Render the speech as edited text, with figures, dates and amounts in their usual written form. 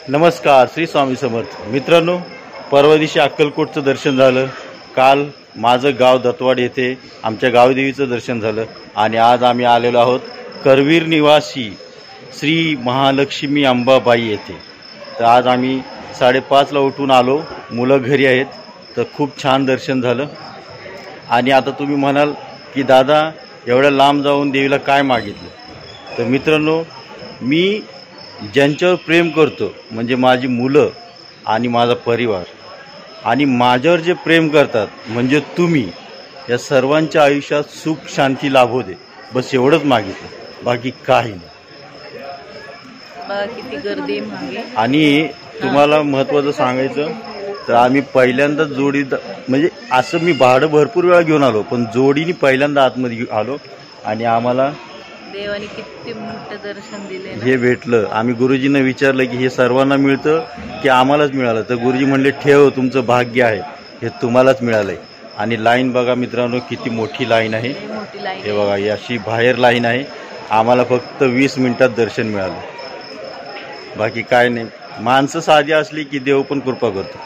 नमस्कार, श्री स्वामी समर्थ. मित्रांनो, परवा दिवशी अक्कलकोटचं दर्शन झालं. काल माझं गाव दत्तवाड येथे आमच्या गावदेवीचं दर्शन झालं आणि आज आम्ही आलेलो आहोत करवीर निवासी श्री महालक्ष्मी अंबाबाई येथे. तर आज आम्ही 5:30ला उठून आलो. मुलं घरी आहेत, तर खूप छान दर्शन झालं. आणि आता तुम्ही म्हणाल की दादा एवढ्या लांब जाऊन देवीला काय मागितलं? तर मित्रांनो, मी ज्यांच्यावर प्रेम करतो म्हणजे माझी मुलं आणि माझा परिवार आणि माझ्यावर जे प्रेम करतात म्हणजे तुम्ही, या सर्वांच्या आयुष्यात सुख शांती लाभू दे, बस एवढंच मागितलं, बाकी काही नाही. किती गर्दी मागे. आणि तुम्हाला महत्त्वाचं सांगायचं तर आम्ही पहिल्यांदा जोडी म्हणजे असं मी भाडं भरपूर वेळा घेऊन आलो, पण जोडीने पहिल्यांदा आतमध्ये आलो आणि आम्हाला देवाने किती मोठं दर्शन दिले. हे भेटलं. आम्ही गुरुजींना विचारलं की हे सर्वांना मिळतं की आम्हालाच मिळालं? तर गुरुजी म्हणले ठेव, तुमचं भाग्य आहे, हे तुम्हालाच मिळालंय. आणि लाईन बघा मित्रांनो, किती मोठी लाईन आहे. हे बघा, अशी बाहेर लाईन आहे. आम्हाला फक्त 20 मिनिटात दर्शन मिळालं, बाकी काय नाही. माणसं साधी असली की देव पण कृपा करतो.